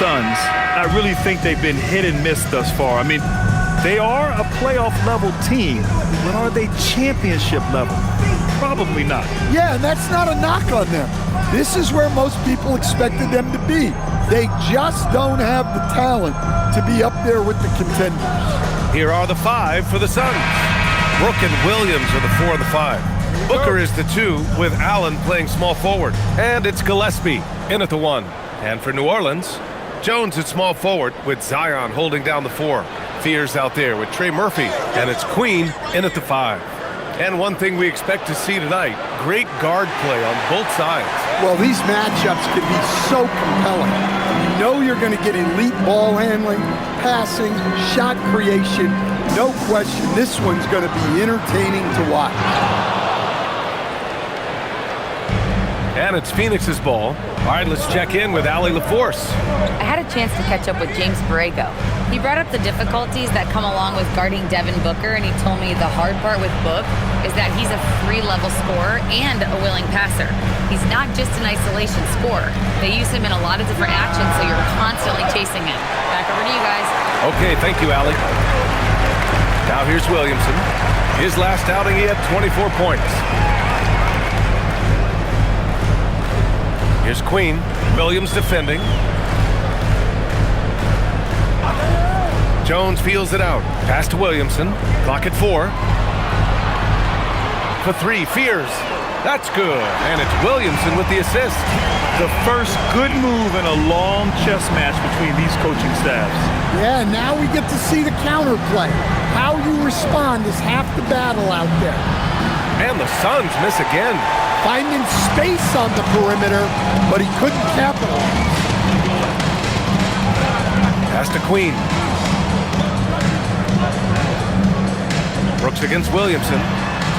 Suns, I really think they've been hit and miss thus far. I mean, they are a playoff-level team, but are they championship level? Probably not. Yeah, and that's not a knock on them. This is where most people expected them to be. They just don't have the talent to be up there with the contenders. Here are the 5 for the Suns. Brook and Williams are the 4 and the 5. Booker is the 2, with Allen playing small forward. And it's Gillespie in at the 1. And for New Orleans, Jones at small forward with Zion holding down the 4. Fears out there with Trey Murphy, and it's Queen in at the 5. And one thing we expect to see tonight, great guard play on both sides. Well, these matchups can be so compelling. You know you're going to get elite ball handling, passing, shot creation. No question, this one's going to be entertaining to watch. And it's Phoenix's ball. All right, let's check in with Allie LaForce. I had a chance to catch up with James Borrego. He brought up the difficulties that come along with guarding Devin Booker, and he told me the hard part with Book is that he's a 3-level scorer and a willing passer. He's not just an isolation scorer. They use him in a lot of different actions, so you're constantly chasing him. Back over to you guys. Okay, thank you, Allie. Now here's Williamson. His last outing, he had 24 points. Here's Queen. Williams defending. Jones feels it out. Pass to Williamson. Clock at 4. For 3, Fears. That's good. And it's Williamson with the assist. The first good move in a long chess match between these coaching staffs. Yeah, now we get to see the counterplay. How you respond is half the battle out there. And the Suns miss again. Finding space on the perimeter, but he couldn't capitalize. Pass to Queen. Brooks against Williamson.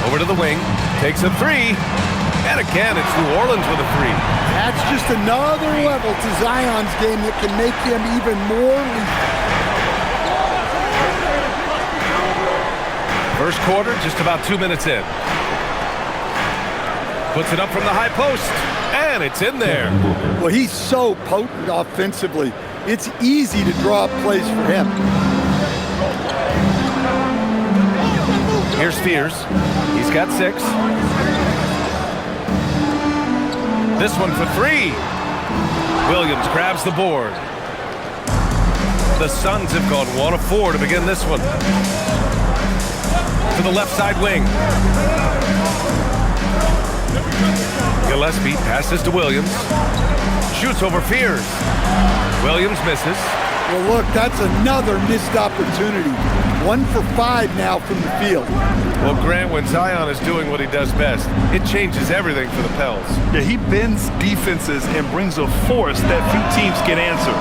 Over to the wing. Takes a 3. And again, it's New Orleans with a 3. That's just another level to Zion's game that can make him even more lethal. First quarter, just about 2 minutes in. Puts it up from the high post, and it's in there. Well, he's so potent offensively. It's easy to draw up plays for him. Here's Fears. He's got 6. This one for 3. Williams grabs the board. The Suns have gone 1 of 4 to begin this one. To the left side wing. Gillespie passes to Williams. Shoots over Fears. Williams misses. Well, look, that's another missed opportunity. 1 for 5 now from the field. Well, Grant, when Zion is doing what he does best, it changes everything for the Pels. Yeah, he bends defenses and brings a force that few teams can answer.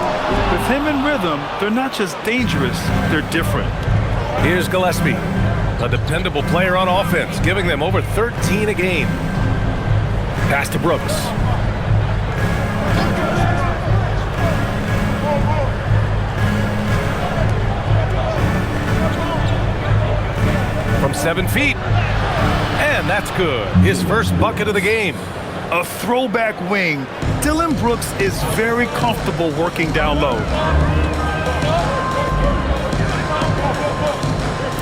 With him in rhythm, they're not just dangerous, they're different. Here's Gillespie, a dependable player on offense, giving them over 13 a game. Pass to Brooks. From 7 feet. And that's good. His first bucket of the game. A throwback wing. Dillon Brooks is very comfortable working down low.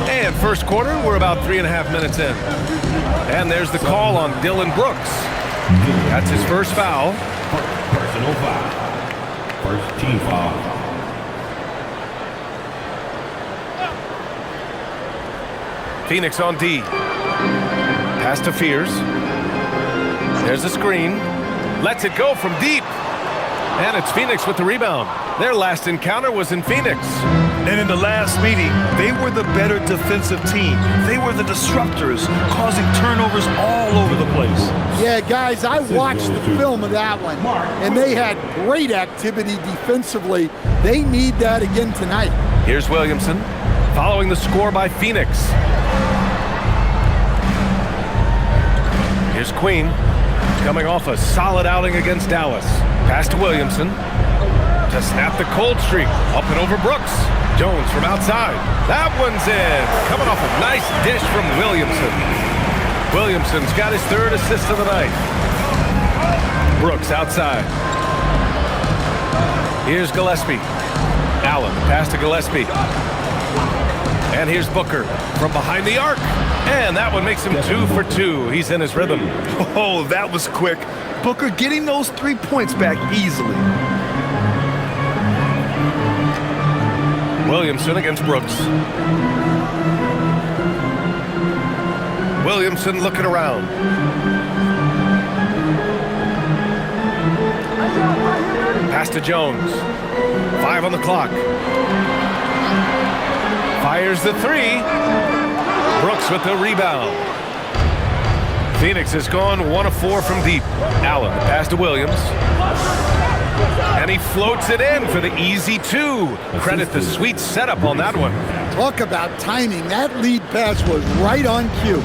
And first quarter, we're about 3.5 minutes in. And there's the call on Dillon Brooks. That's his first foul. Personal foul. First team foul. Phoenix on D. Pass to Fears. There's a screen. Lets it go from deep. And it's Phoenix with the rebound. Their last encounter was in Phoenix. And in the last meeting, they were the better defensive team. They were the disruptors, causing turnovers all over the place. Yeah, guys, I watched the film of that one, and they had great activity defensively. They need that again tonight. Here's Williamson, following the score by Phoenix. Here's Queen, coming off a solid outing against Dallas. Pass to Williamson to snap the cold streak. Up and over Brooks. Jones from outside. That one's in. Coming off a nice dish from Williamson. Williamson's got his 3rd assist of the night. Brooks outside. Here's Gillespie. Allen, the pass to Gillespie. And here's Booker from behind the arc. And that one makes him 2 for 2. He's in his rhythm. Oh, that was quick. Booker getting those 3 points back easily. Williamson against Brooks. Williamson looking around. Pass to Jones. 5 on the clock. Fires the 3. Brooks with the rebound. Phoenix has gone 1 of 4 from deep. Allen, the pass to Williams. And he floats it in for the easy 2. Credit the sweet setup on that one. Talk about timing. That lead pass was right on cue.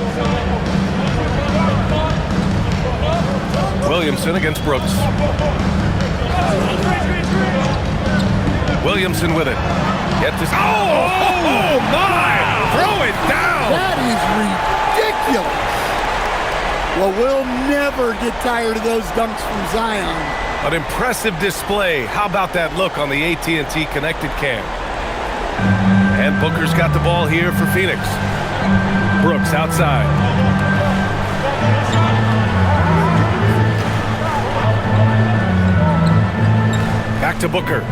Williamson against Brooks. Williamson with it. Get this. Oh my! Throw it down! That is ridiculous. Well, we'll never get tired of those dunks from Zion. An impressive display. How about that look on the AT&T connected cam? And Booker's got the ball here for Phoenix. Brooks outside. Back to Booker.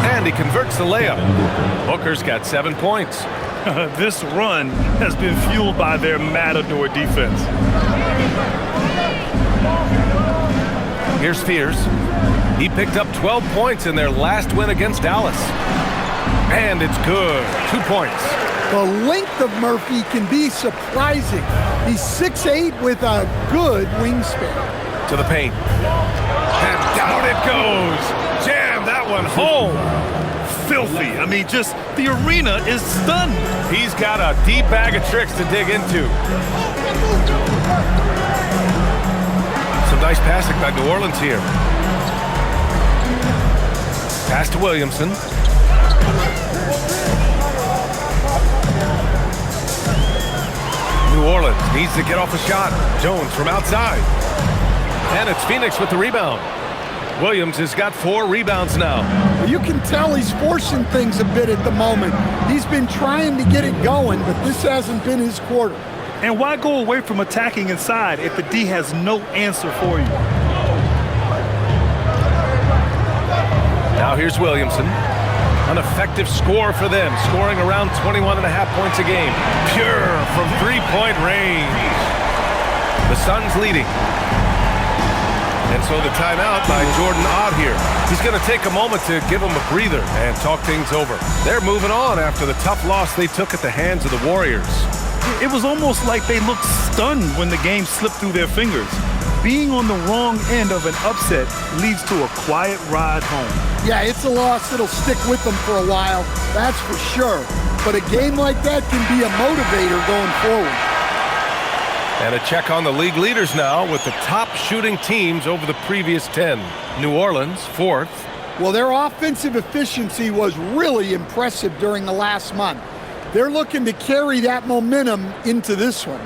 And he converts the layup. Booker's got 7 points. This run has been fueled by their matador defense. Here's Fears. He picked up 12 points in their last win against Dallas. And it's good. 2 points. The length of Murphy can be surprising. He's 6'8" with a good wingspan. To the paint. And down it goes. Jam that one home. Filthy. I mean, just the arena is stunned. He's got a deep bag of tricks to dig into. Some nice passing by New Orleans here. Pass to Williamson. New Orleans needs to get off a shot. Jones from outside. And it's Phoenix with the rebound. Williams has got 4 rebounds now. You can tell he's forcing things a bit at the moment. He's been trying to get it going, but this hasn't been his quarter. And why go away from attacking inside if the D has no answer for you? Now here's Williamson. An effective score for them, scoring around 21.5 points a game. Pure from 3-point range. The Suns leading. And so the timeout by Jordan Ott here. He's going to take a moment to give him a breather and talk things over. They're moving on after the tough loss they took at the hands of the Warriors. It was almost like they looked stunned when the game slipped through their fingers. Being on the wrong end of an upset leads to a quiet ride home. Yeah, it's a loss that'll stick with them for a while, that's for sure. But a game like that can be a motivator going forward. And a check on the league leaders now with the top shooting teams over the previous 10. New Orleans, 4th. Well, their offensive efficiency was really impressive during the last month. They're looking to carry that momentum into this one.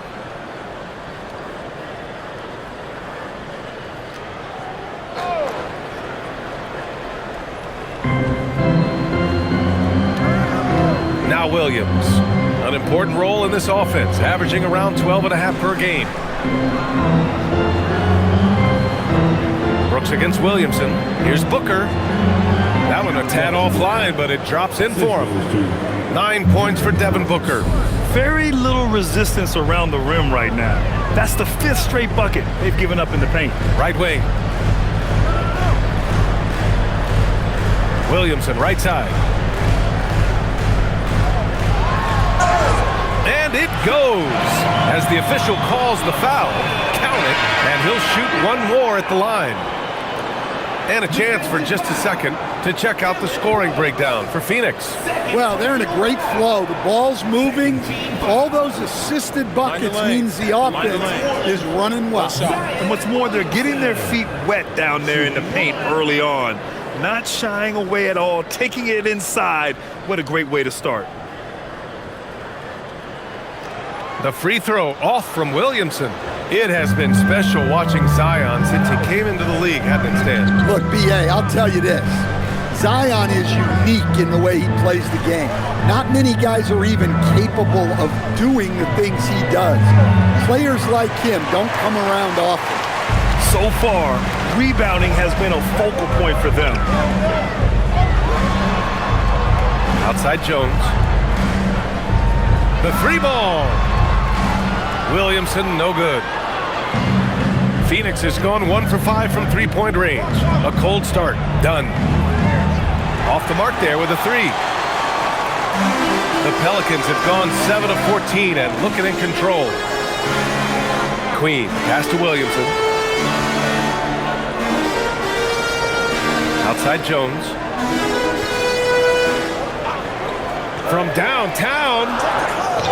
Now Williams. An important role in this offense, averaging around 12.5 per game. Brooks against Williamson. Here's Booker. That one a tad offline, but it drops in for him. 9 points for Devin Booker. Very little resistance around the rim right now. That's the 5th straight bucket they've given up in the paint. Right wing. Williamson, right side. And it goes as the official calls the foul. Count it, and he'll shoot one more at the line. And a chance for just a second to check out the scoring breakdown for Phoenix. Well, they're in a great flow. The ball's moving. All those assisted buckets means the offense is running well. And what's more, they're getting their feet wet down there in the paint early on. Not shying away at all, taking it inside. What a great way to start. The free throw off from Williamson. It has been special watching Zion since he came into the league, hasn't it, Stan? Look, B.A., I'll tell you this. Zion is unique in the way he plays the game. Not many guys are even capable of doing the things he does. Players like him don't come around often. So far, rebounding has been a focal point for them. Outside Jones. The three ball. Williamson, no good. Phoenix has gone 1 for 5 from three-point range. A cold start, done. Off the mark there with a three. The Pelicans have gone 7 of 14 and looking in control. Queen, pass to Williamson. Outside Jones. From downtown,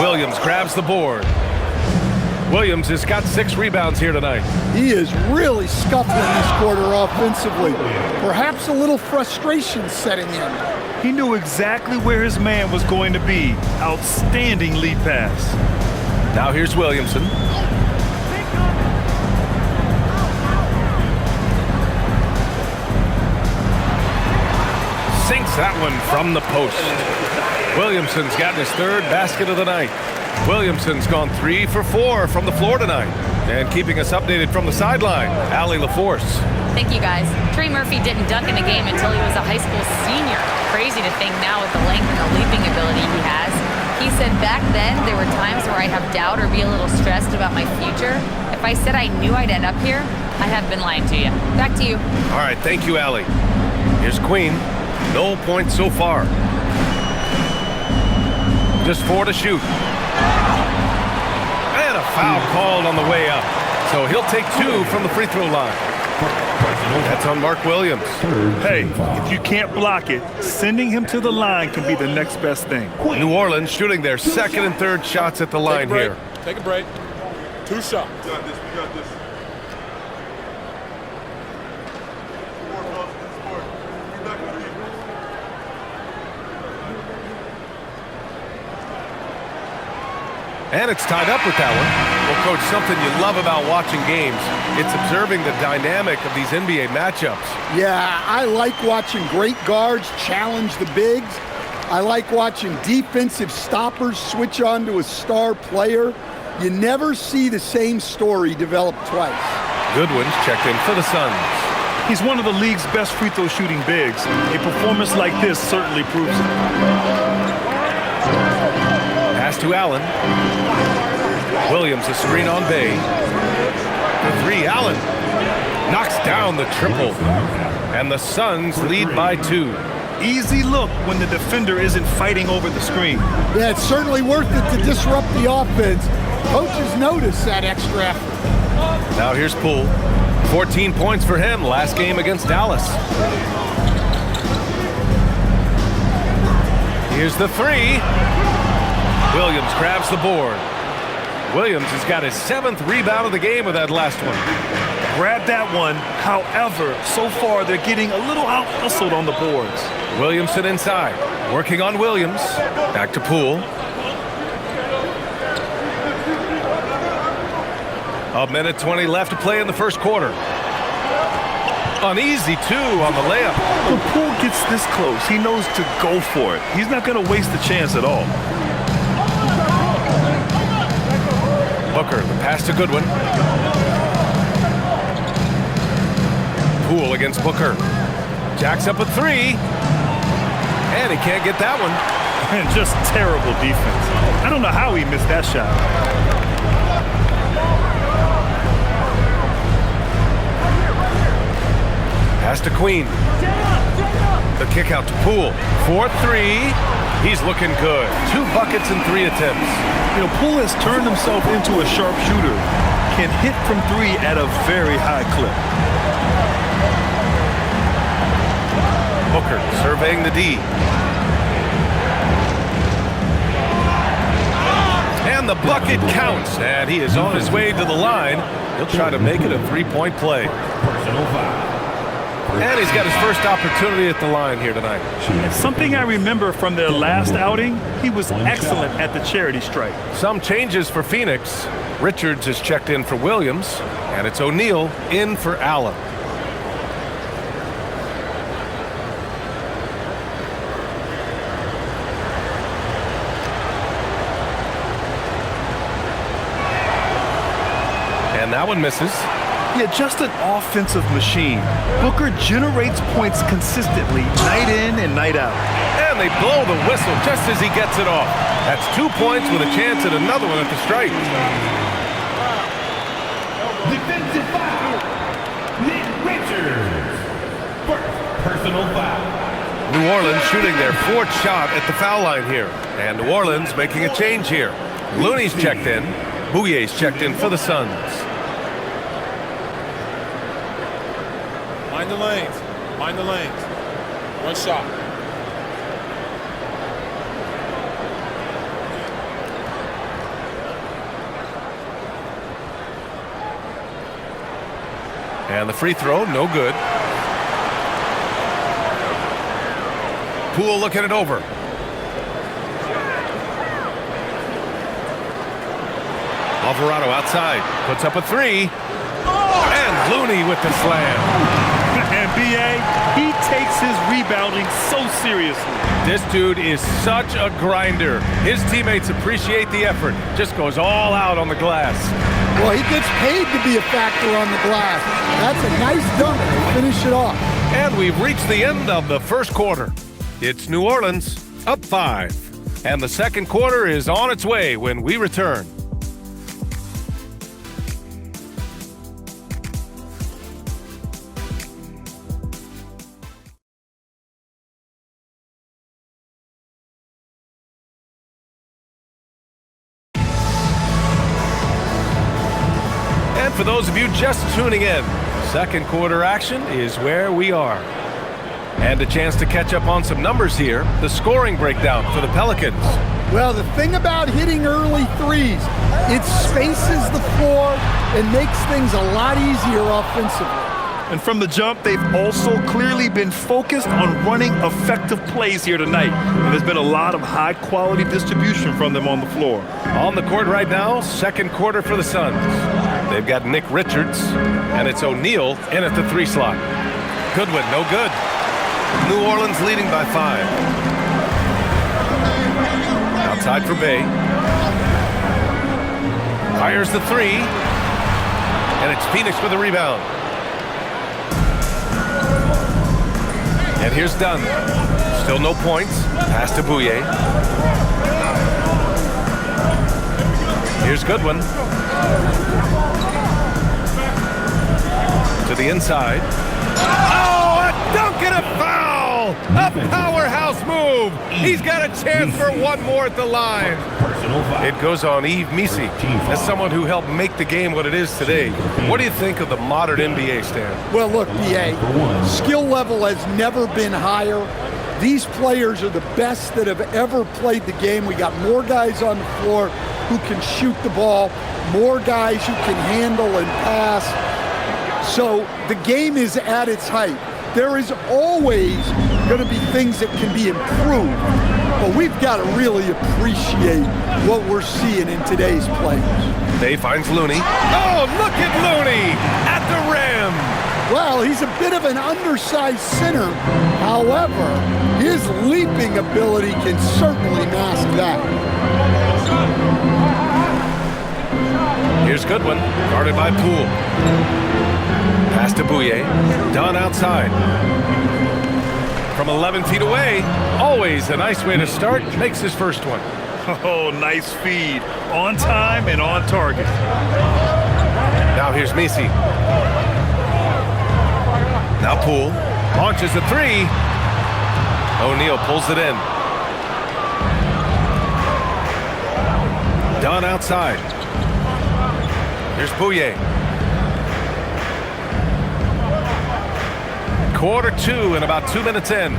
Williams grabs the board. Williams has got 6 rebounds here tonight. He is really scuffling this quarter offensively. Perhaps a little frustration setting in. He knew exactly where his man was going to be. Outstanding lead pass. Now here's Williamson. Sinks that one from the post. Williamson's gotten his 3rd basket of the night. Williamson's gone 3 for 4 from the floor tonight. And keeping us updated from the sideline, Allie LaForce. Thank you, guys. Trey Murphy didn't dunk in a game until he was a high school senior. Crazy to think now with the length and the leaping ability he has. He said back then there were times where I'd have doubt or be a little stressed about my future. If I said I knew I'd end up here, I have been lying to you. Back to you. All right, thank you, Allie. Here's Queen. No points so far. Just 4 to shoot. And a foul called on the way up. So he'll take 2 from the free throw line. That's on Mark Williams. Hey, if you can't block it, sending him to the line can be the next best thing. New Orleans shooting their 2nd and 3rd shots at the line here. Take a break. 2 shots. We got this. We got this. And it's tied up with that one. Well, Coach, something you love about watching games, it's observing the dynamic of these NBA matchups. Yeah, I like watching great guards challenge the bigs. I like watching defensive stoppers switch on to a star player. You never see the same story develop twice. Goodwin's checked in for the Suns. He's one of the league's best free throw shooting bigs. A performance like this certainly proves it. Pass to Allen. Williams, a screen on Bay. The 3, Allen knocks down the triple. And the Suns lead by 2. Easy look when the defender isn't fighting over the screen. Yeah, it's certainly worth it to disrupt the offense. Coaches notice that extra effort. Now here's Poole. 14 points for him last game against Dallas. Here's the 3. Williams grabs the board. Williams has got his 7th rebound of the game with that last one. Grab that one. However, so far they're getting a little out-hustled on the boards. Williamson inside. Working on Williams. Back to Poole. A minute 20 left to play in the first quarter. An easy 2 on the layup. When Poole gets this close, he knows to go for it. He's not going to waste the chance at all. Booker, the pass to Goodwin. Poole against Booker. Jacks up a 3. And he can't get that one. And just terrible defense. I don't know how he missed that shot. Pass to Queen. The kick out to Poole. 4-3. He's looking good. 2 buckets and 3 attempts. You know, Poole has turned himself into a sharpshooter. Can hit from 3 at a very high clip. Booker surveying the D. And the bucket counts. And he is on his way to the line. He'll try to make it a 3-point play. Personal foul. And he's got his first opportunity at the line here tonight. Something I remember from their last outing, he was excellent at the charity stripe. Some changes for Phoenix. Richards is checked in for Williams, and it's O'Neal in for Allen. And that one misses. Yeah, just an offensive machine. Booker generates points consistently, night in and night out. And they blow the whistle just as he gets it off. That's 2 points with a chance at another one at the stripe. Defensive foul. Nick Richards. First personal foul. New Orleans shooting their 4th shot at the foul line here. And New Orleans making a change here. Looney's checked in. Bouyer's checked in for the Suns. Mind the lanes. Mind the lanes. One shot. And the free throw, no good. Poole looking it over. Alvarado outside, puts up a 3. And Looney with the slam. And B.A., he takes his rebounding so seriously. This dude is such a grinder. His teammates appreciate the effort. Just goes all out on the glass. Well, he gets paid to be a factor on the glass. That's a nice dunk. They finish it off. And we've reached the end of the first quarter. It's New Orleans up 5. And the second quarter is on its way when we return. For those of you just tuning in, second quarter action is where we are. And a chance to catch up on some numbers here. The scoring breakdown for the Pelicans. Well, the thing about hitting early threes, it spaces the floor and makes things a lot easier offensively. And from the jump, they've also clearly been focused on running effective plays here tonight. And there's been a lot of high-quality distribution from them on the floor. On the court right now, second quarter for the Suns. They've got Nick Richards, and it's O'Neal in at the 3 slot. Goodwin, no good. New Orleans leading by 5. Outside for Bay. Fires the 3. And it's Phoenix with a rebound. And here's Dunn. Still no points. Pass to Bouye. Here's Goodwin. To the inside. Oh, a dunk and a foul! A powerhouse move! He's got a chance for one more at the line. It goes on Yves Missi, as someone who helped make the game what it is today. What do you think of the modern NBA, Stan? Well, look, B.A., skill level has never been higher. These players are the best that have ever played the game. We got more guys on the floor who can shoot the ball, more guys who can handle and pass. So the game is at its height. There is always going to be things that can be improved, but we've got to really appreciate what we're seeing in today's players. Day finds Looney. Oh, look at Looney at the rim. Well, he's a bit of an undersized center. However, his leaping ability can certainly mask that. Here's Goodwin, guarded by Poole. Pass to Bouye. Dunn outside. From 11 feet away, always a nice way to start. Makes his first one. Oh, nice feed. On time and on target. Now here's Missi. Now Poole launches a 3. O'Neal pulls it in. Dunn outside. Here's Bouye. Quarter 2 and about 2 minutes in.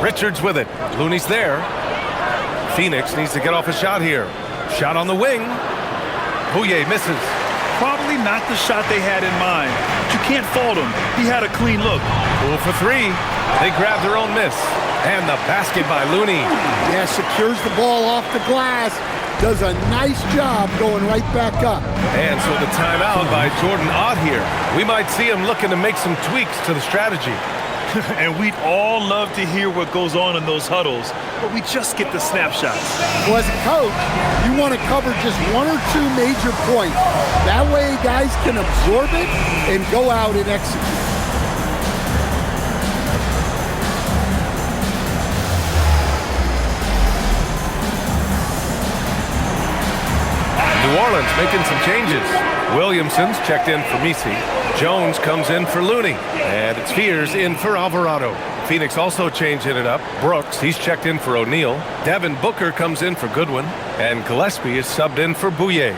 Richards with it. Looney's there. Phoenix needs to get off a shot here. Shot on the wing. Bouye misses. Probably not the shot they had in mind, but you can't fault him. He had a clean look. Poole for 3. They grab their own miss. And the basket by Looney. Yeah, secures the ball off the glass. Does a nice job going right back up. And so the timeout by Jordan Ott here. We might see him looking to make some tweaks to the strategy. And we'd all love to hear what goes on in those huddles, but we just get the snapshots. Well, as a coach, you want to cover just one or two major points. That way guys can absorb it and go out and execute. New Orleans making some changes. Williamson's checked in for Misi. Jones comes in for Looney. And it's Fears in for Alvarado. Phoenix also changing it up. Brooks, he's checked in for O'Neal. Devin Booker comes in for Goodwin. And Gillespie is subbed in for Bouye.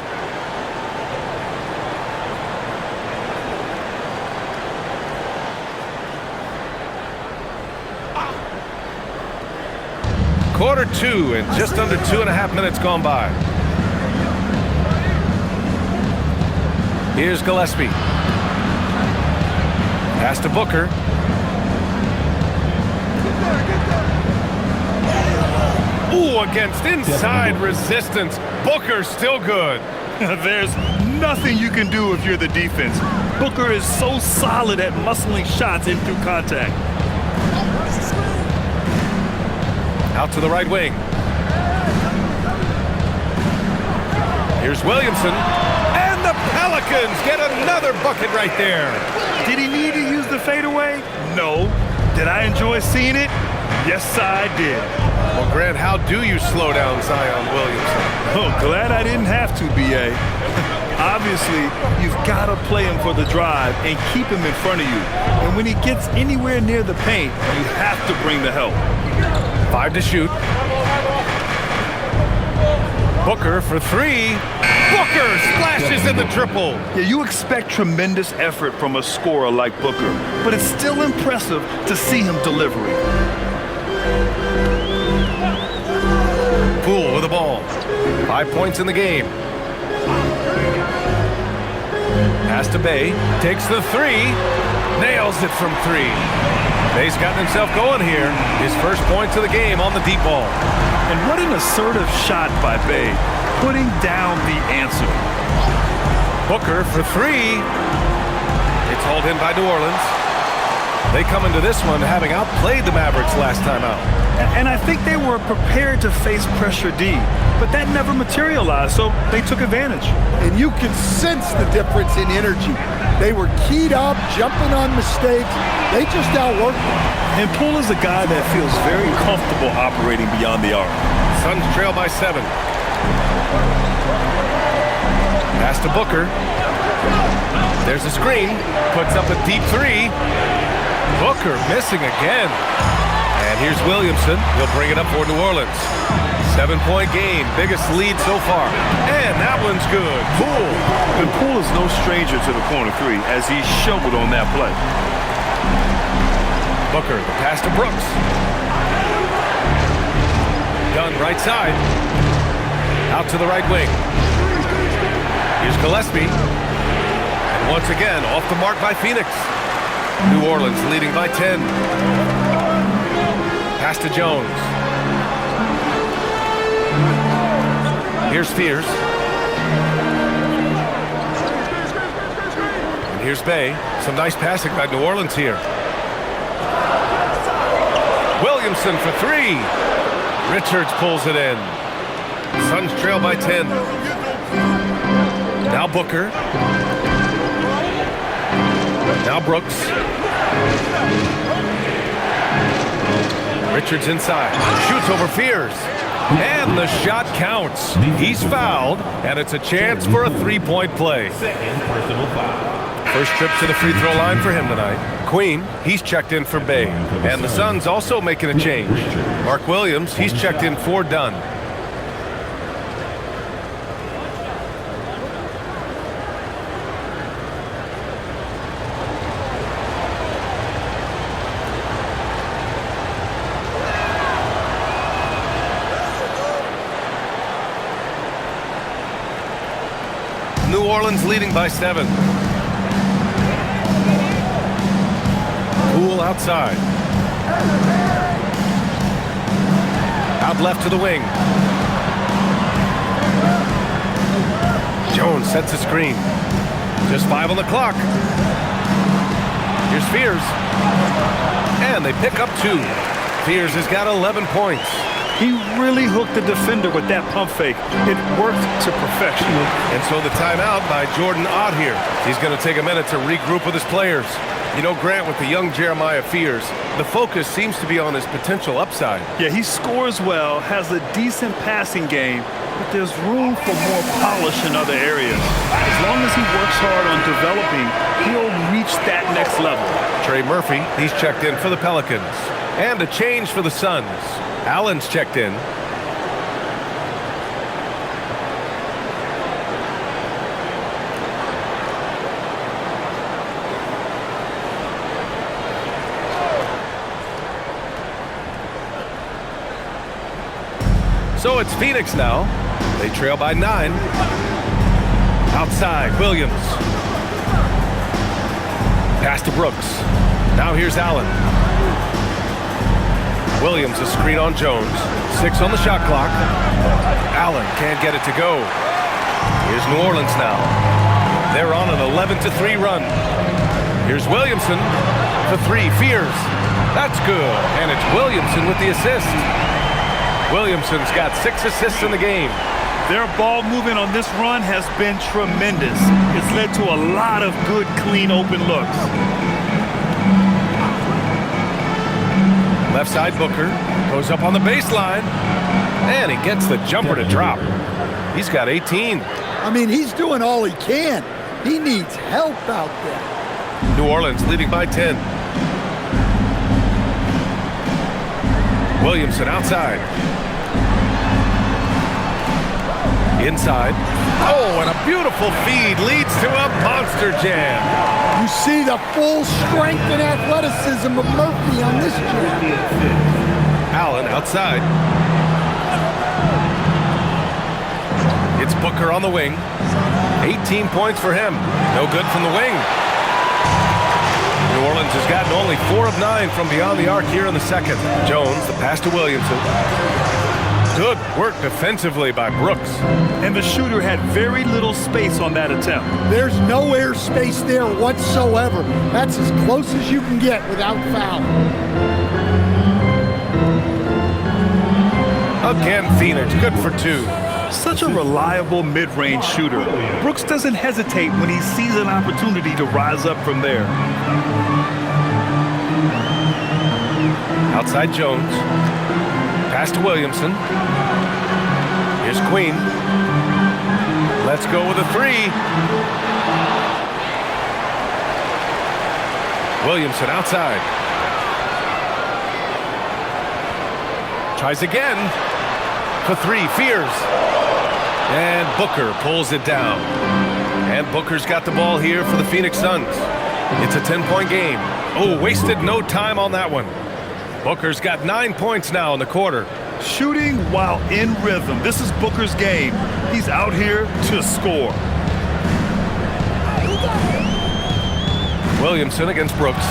Quarter 2 and just under 2.5 minutes gone by. Here's Gillespie. Pass to Booker. Ooh, against inside resistance. Booker still good. There's nothing you can do if you're the defense. Booker is so solid at muscling shots in through contact. Out to the right wing. Here's Williamson. And the Pelicans get another bucket right there. Did he need to use the fadeaway? No. Did I enjoy seeing it? Yes, I did. Well, Grant, how do you slow down Zion Williamson? Oh, glad I didn't have to, B.A. Obviously, you've got to play him for the drive and keep him in front of you. And when he gets anywhere near the paint, you have to bring the help. 5 to shoot. Booker for 3. Booker splashes in the triple. Yeah, you expect tremendous effort from a scorer like Booker, but it's still impressive to see him delivering. Poole with the ball. 5 points in the game. Pass to Bay. Takes the 3. Nails it from 3. Bay's gotten himself going here. His first points of the game on the deep ball. And what an assertive shot by Bay, putting down the answer. Booker for 3. It's hauled in by New Orleans. They come into this one having outplayed the Mavericks last time out. And I think they were prepared to face pressure D, but that never materialized, so they took advantage. And you can sense the difference in energy. They were keyed up, jumping on mistakes. They just outworked them. And Poole is a guy that feels very comfortable operating beyond the arc. Suns trail by 7. Pass to Booker. There's a screen. Puts up a deep 3. Booker missing again. And here's Williamson. He'll bring it up for New Orleans. 7-point game. Biggest lead so far. And that one's good. Poole. And Poole is no stranger to the corner 3 as he shoveled on that play. Booker, the pass to Brooks. Dunn, right side. Out to the right wing. Here's Gillespie. And once again, off the mark by Phoenix. New Orleans leading by 10. Pass to Jones. Here's Fears. And here's Bay. Some nice passing by New Orleans here. Williamson for 3. Richards pulls it in. Suns trail by 10. Now Booker. Now Brooks. Richards inside. Shoots over Fears. And the shot counts. He's fouled, and it's a chance for a 3-point play. Second personal foul. First trip to the free throw line for him tonight. Queen, he's checked in for Bay. And the Suns also making a change. Mark Williams, he's checked in for Dunn. New Orleans leading by 7. Poole outside. Out left to the wing. Jones sets a screen. Just 5 on the clock. Here's Fears. And they pick up 2. Fears has got 11 points. He really hooked the defender with that pump fake. It worked to perfection. And so the timeout by Jordan Ott here. He's going to take a minute to regroup with his players. You know, Grant, with the young Jeremiah Fears, the focus seems to be on his potential upside. Yeah, he scores well, has a decent passing game, but there's room for more polish in other areas. As long as he works hard on developing, he'll reach that next level. Trey Murphy, he's checked in for the Pelicans. And a change for the Suns. Allen's checked in. So it's Phoenix now. They trail by 9. Outside, Williams. Pass to Brooks. Now here's Allen. Williams, a screen on Jones. 6 on the shot clock. Allen can't get it to go. Here's New Orleans now. They're on an 11-3 run. Here's Williamson for 3. Fears. That's good. And it's Williamson with the assist. Williamson's got 6 assists in the game. Their ball movement on this run has been tremendous. It's led to a lot of good, clean, open looks. Left side, Booker goes up on the baseline, and he gets the jumper to drop. He's got 18. I mean, he's doing all he can. He needs help out there. New Orleans leading by 10. Williamson outside. Inside. Oh, and a beautiful feed leads to a monster jam. You see the full strength and athleticism of Murphy on this jam. Allen outside. It's Booker on the wing. 18 points for him. No good from the wing. New Orleans has gotten only 4 of 9 from beyond the arc here in the second. Jones, the pass to Williamson. Good work defensively by Brooks. And the shooter had very little space on that attempt. There's no air space there whatsoever. That's as close as you can get without foul. Again, Phoenix, good for 2. Such a reliable mid-range shooter. Brooks doesn't hesitate when he sees an opportunity to rise up from there. Outside Jones. Pass to Williamson. Here's Queen. Let's go with a 3. Williamson outside. Tries again. For 3. Fears. And Booker pulls it down. And Booker's got the ball here for the Phoenix Suns. It's a 10-point game. Oh, wasted no time on that one. Booker's got 9 points now in the quarter. Shooting while in rhythm. This is Booker's game. He's out here to score. Williamson against Brooks.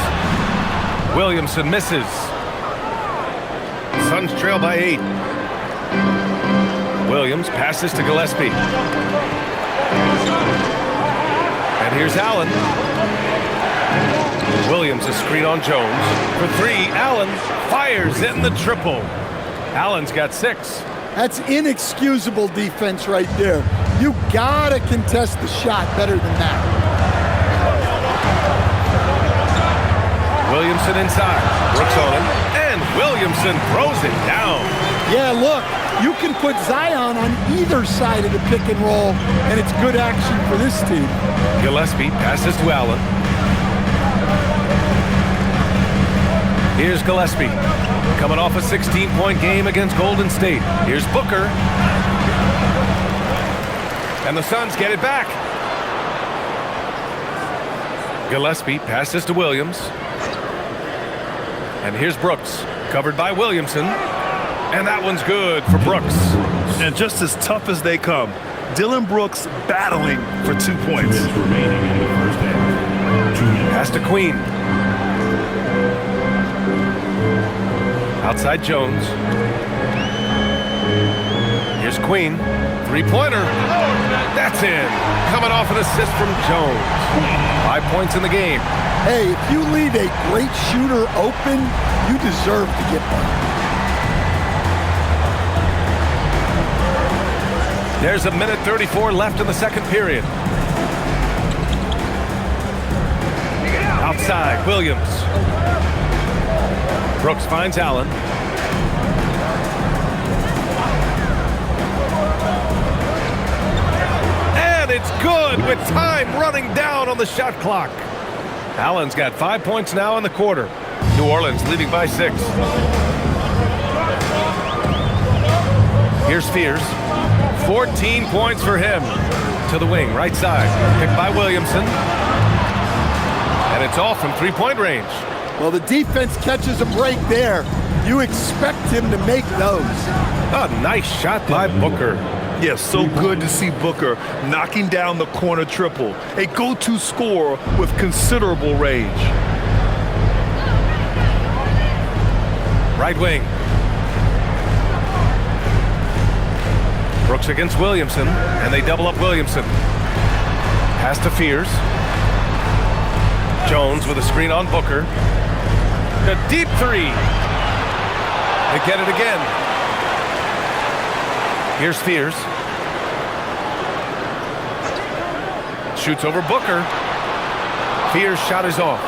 Williamson misses. Suns trail by 8. Williams passes to Gillespie. And here's Allen. Williams a screen on Jones. For 3, Allen fires in the triple. Allen's got 6. That's inexcusable defense right there. You gotta contest the shot better than that. Williamson inside. Brooks on him. And Williamson throws it down. Yeah, look, you can put Zion on either side of the pick and roll, and it's good action for this team. Gillespie passes to Allen. Here's Gillespie, coming off a 16-point game against Golden State. Here's Booker. And the Suns get it back. Gillespie passes to Williams. And here's Brooks, covered by Williamson. And that one's good for Brooks. And just as tough as they come, Dillon Brooks battling for 2 points. Remaining in the first half. 2 minutes. Pass to Queen. Outside Jones. Here's Queen. Three-pointer. That's in. Coming off an assist from Jones. 5 points in the game. Hey, if you leave a great shooter open, you deserve to get one. There's a minute 34 left in the second period. Outside, Williams. Brooks finds Allen. And it's good with time running down on the shot clock. Allen's got 5 points now in the quarter. New Orleans leading by 6. Here's Fears. 14 points for him. To the wing, right side. Picked by Williamson. And it's all from three-point range. Well, the defense catches a break there. You expect him to make those. A nice shot by Booker. Yes, so good to see Booker knocking down the corner triple. A go-to scorer with considerable range. Right wing. Brooks against Williamson, and they double up Williamson. Pass to Fears. Jones with a screen on Booker. A deep three. They get it again. Here's Fears. Shoots over Booker. Fears' shot is off.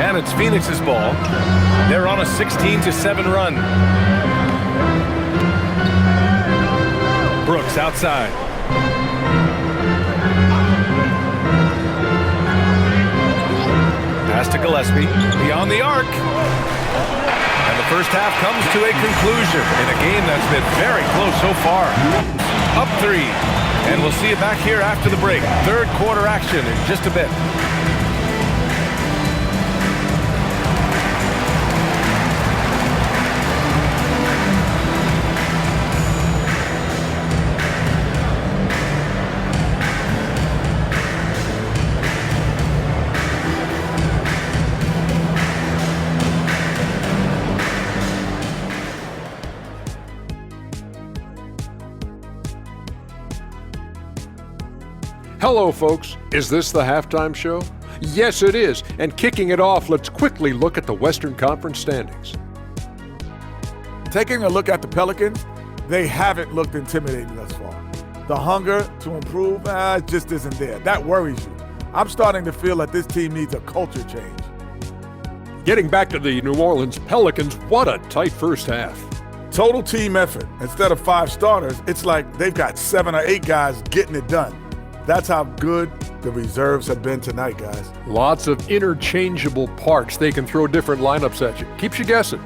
And it's Phoenix's ball. They're on a 16-7 run. Brooks outside. Pass to Gillespie. Beyond the arc. And the first half comes to a conclusion in a game that's been very close so far. Up 3. And we'll see you back here after the break. Third quarter action in just a bit. Hello, folks. Is this the halftime show? Yes, it is. And kicking it off, let's quickly look at the Western Conference standings. Taking a look at the Pelicans, they haven't looked intimidating thus far. The hunger to improve just isn't there. That worries you. I'm starting to feel that this team needs a culture change. Getting back to the New Orleans Pelicans, what a tight first half. Total team effort. Instead of 5 starters, it's like they've got 7 or 8 guys getting it done. That's how good the reserves have been tonight, guys. Lots of interchangeable parts. They can throw different lineups at you. Keeps you guessing.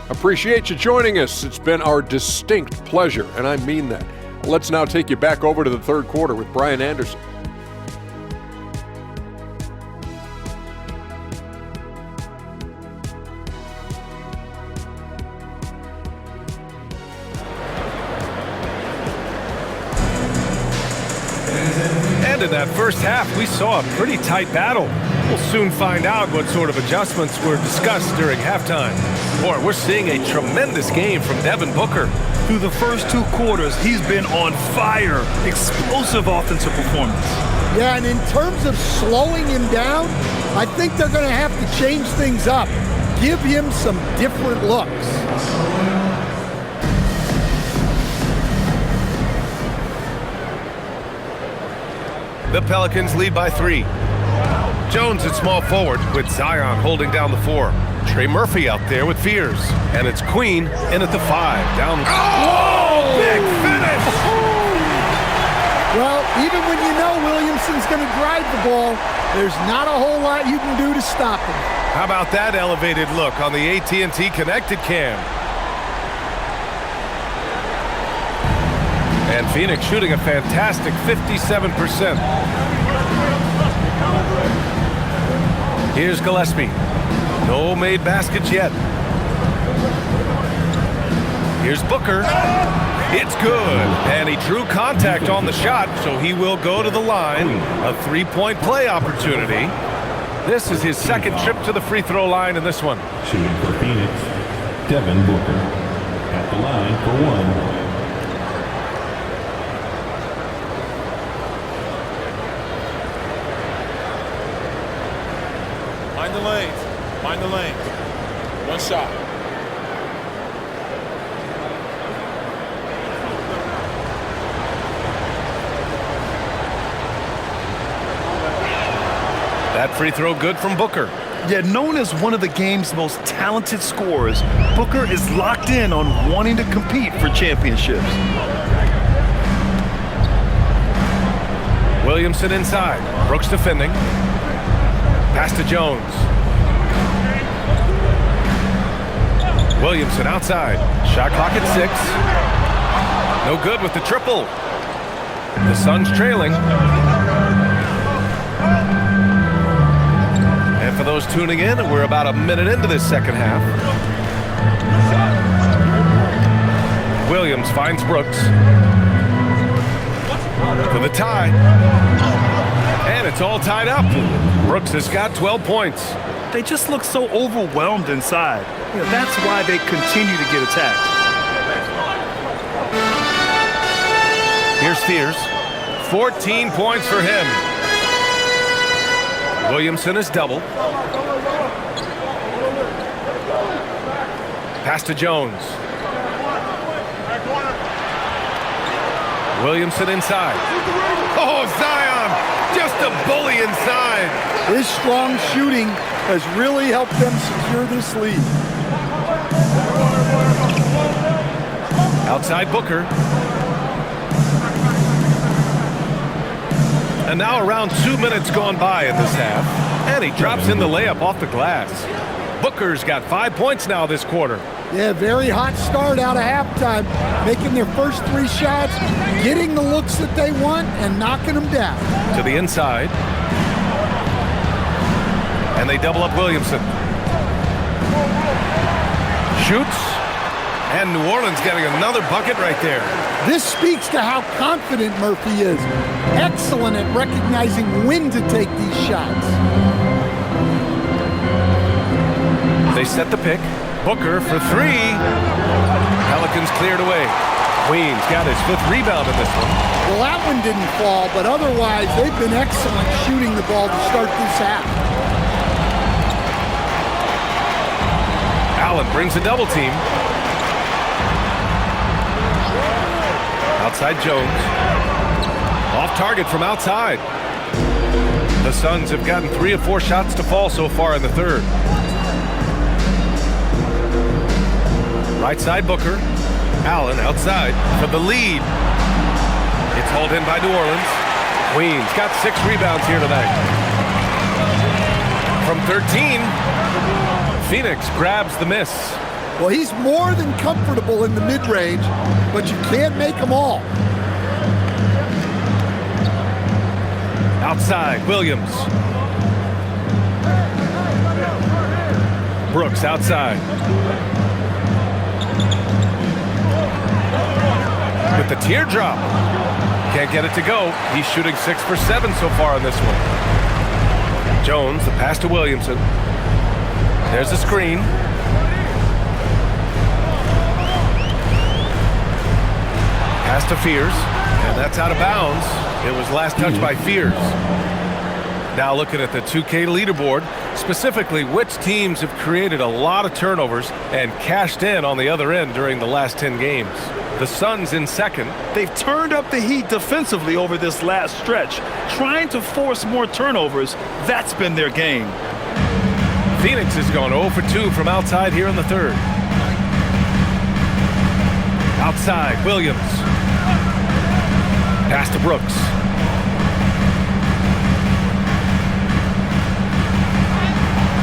Appreciate you joining us. It's been our distinct pleasure, and I mean that. Let's now take you back over to the third quarter with Brian Anderson. In that first half, we saw a pretty tight battle. We'll soon find out what sort of adjustments were discussed during halftime. Boy, we're seeing a tremendous game from Devin Booker. Through the first 2 quarters, he's been on fire. Explosive offensive performance. Yeah, and in terms of slowing him down, I think they're going to have to change things up. Give him some different looks. The Pelicans lead by 3. Jones at small forward with Zion holding down the 4. Trey Murphy out there with Fears. And it's Queen in at the 5. Down. Oh! Big finish! Well, even when you know Williamson's going to drive the ball, there's not a whole lot you can do to stop him. How about that elevated look on the AT&T Connected Cam? And Phoenix shooting a fantastic 57%. Here's Gillespie. No made baskets yet. Here's Booker. It's good. And he drew contact on the shot, so he will go to the line. A 3-point play opportunity. This is his second trip to the free throw line in this one. Shooting for Phoenix, Devin Booker. At the line for one. Mind the lanes. Mind the lanes. One shot. That free throw good from Booker. Yet known as one of the game's most talented scorers, Booker is locked in on wanting to compete for championships. Williamson inside. Brooks defending. Pass to Jones. Williamson outside. Shot clock at 6. No good with the triple. The Suns trailing. And for those tuning in, we're about a minute into this second half. Williams finds Brooks for the tie. And it's all tied up. Brooks has got 12 points. They just look so overwhelmed inside. That's why they continue to get attacked. Here's Steers. 14 points for him. Williamson is double. Pass to Jones. Williamson inside. Oh, Zion! Just a bully inside. His strong shooting has really helped them secure this lead. Outside Booker. And now around 2 minutes gone by in this half. And he drops in the layup off the glass. Booker's got 5 points now this quarter. Yeah, very hot start out of halftime. Making their first 3 shots, getting the looks that they want, and knocking them down. To the inside. And they double up Williamson. Shoots. And New Orleans getting another bucket right there. This speaks to how confident Murphy is. Excellent at recognizing when to take these shots. They set the pick. Booker for 3. Pelicans cleared away. Queens got his 5th rebound in this one. Well, that one didn't fall, but otherwise they've been excellent shooting the ball to start this half. Allen brings a double team. Outside Jones. Off target from outside. The Suns have gotten 3 of 4 shots to fall so far in the third. Right side Booker. Allen outside for the lead. It's hauled in by New Orleans. Queens got 6 rebounds here tonight. From 13, Phoenix grabs the miss. Well, he's more than comfortable in the mid-range, but you can't make them all. Outside, Williams. Brooks outside. With the teardrop. Can't get it to go. He's shooting 6 for 7 so far in this one. Jones, the pass to Williamson. There's a screen. Pass to Fears, and that's out of bounds. It was last touched by Fears. Now looking at the 2K leaderboard, specifically which teams have created a lot of turnovers and cashed in on the other end during the last 10 games. The Suns in second. They've turned up the heat defensively over this last stretch, trying to force more turnovers. That's been their game. Phoenix has gone 0 for 2 from outside here in the third. Outside, Williams. Pass to Brooks.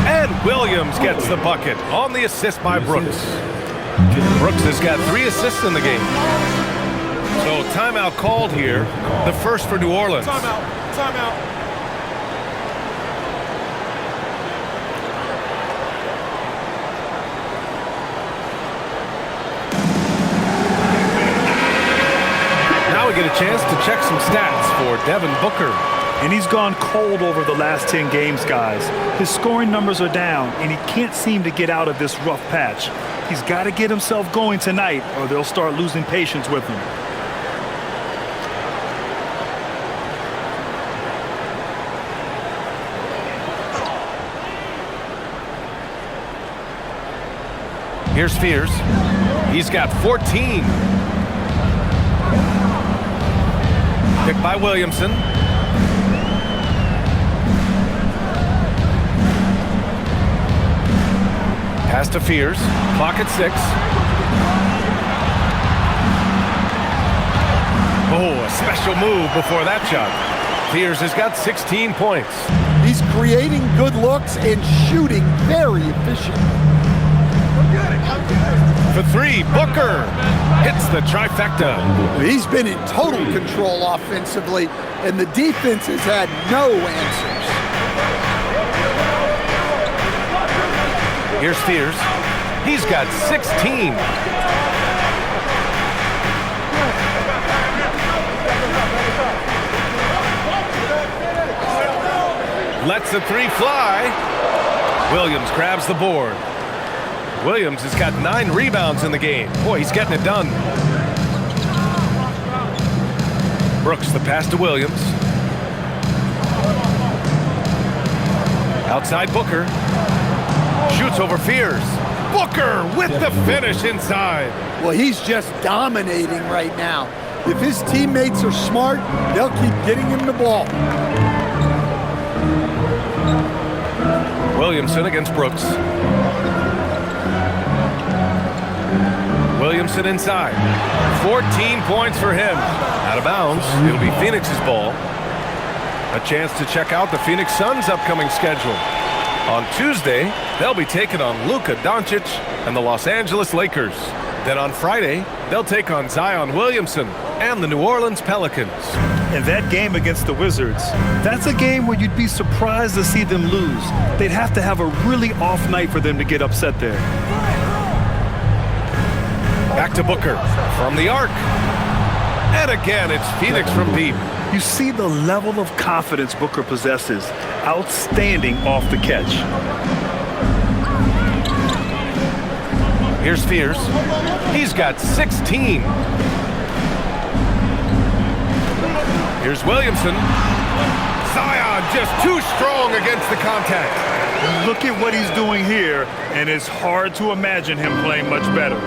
And Williams gets the bucket on the assist by Brooks. Brooks has got 3 assists in the game. So timeout called here, the first for New Orleans. Timeout. Now we get a chance to check some stats for Devin Booker. And he's gone cold over the last 10 games, guys. His scoring numbers are down, and he can't seem to get out of this rough patch. He's got to get himself going tonight, or they'll start losing patience with him. Here's Fears. He's got 14. Picked by Williamson. Pass to Fears. Clock at 6. Oh, a special move before that shot. Fears has got 16 points. He's creating good looks and shooting very efficient. For 3, Booker hits the trifecta. He's been in total control offensively, and the defense has had no answers. Here's Fears. He's got 16. Lets the 3 fly. Williams grabs the board. Williams has got 9 rebounds in the game. Boy, he's getting it done. Brooks the pass to Williams. Outside Booker. Shoots over Fears. Booker with the finish inside. Well, he's just dominating right now. If his teammates are smart, they'll keep getting him the ball. Williamson against Brooks. Williamson inside. 14 points for him. Out of bounds. It'll be Phoenix's ball. A chance to check out the Phoenix Suns' upcoming schedule. On Tuesday, they'll be taking on Luka Doncic and the Los Angeles Lakers. Then on Friday, they'll take on Zion Williamson and the New Orleans Pelicans. And that game against the Wizards, that's a game where you'd be surprised to see them lose. They'd have to have a really off night for them to get upset there. Back to Booker from the arc. And again, it's Phoenix from deep. You see the level of confidence Booker possesses. Outstanding off the catch. Here's Fears. He's got 16. Here's Williamson. Zion just too strong against the contact. Look at what he's doing here, and it's hard to imagine him playing much better.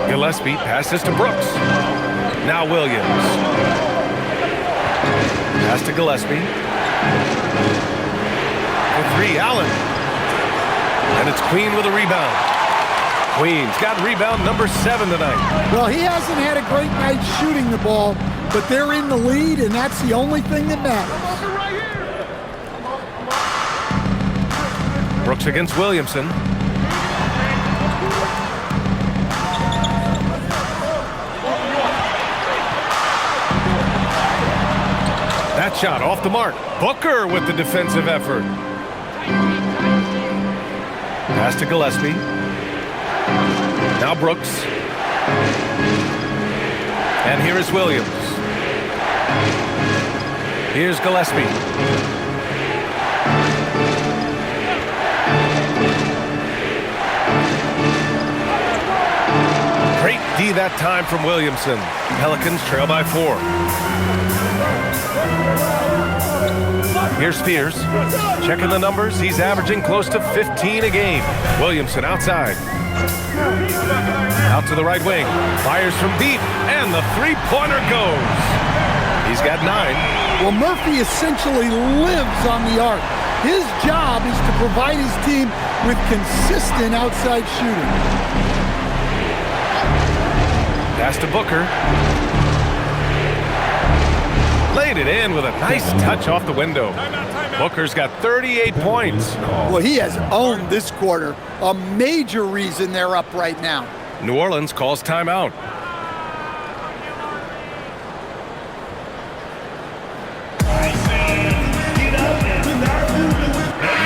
Gillespie passes to Brooks. Now Williams. Pass to Gillespie. For 3, Allen. And it's Queen with a rebound. Queen's got rebound number 7 tonight. Well, he hasn't had a great night shooting the ball, but they're in the lead, and that's the only thing that matters. Brooks against Williamson. That shot off the mark. Booker with the defensive effort. Pass to Gillespie. Now Brooks. And here is Williams. Here's Gillespie. Great D that time from Williamson. Pelicans trail by 4. Here's Fears. Checking the numbers. He's averaging close to 15 a game. Williamson outside. Out to the right wing. Fires from deep. And the three-pointer goes. He's got 9. Well, Murphy essentially lives on the arc. His job is to provide his team with consistent outside shooting. Pass to Booker. Laid it in with a nice touch off the window. Booker's got 38 points. Well, he has owned this quarter. A major reason they're up right now. New Orleans calls timeout.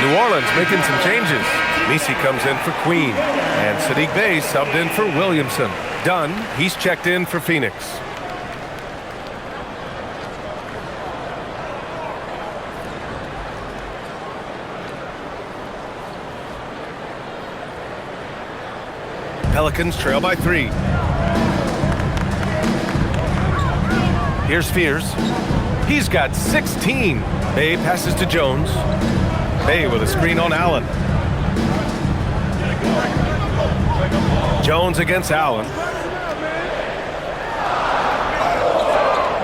New Orleans making some changes. Misi comes in for Queen. And Sadiq Bey subbed in for Williamson. Dunn, he's checked in for Phoenix. Pelicans trail by 3. Here's Fears. He's got 16. Bay passes to Jones. Bay with a screen on Allen. Jones against Allen.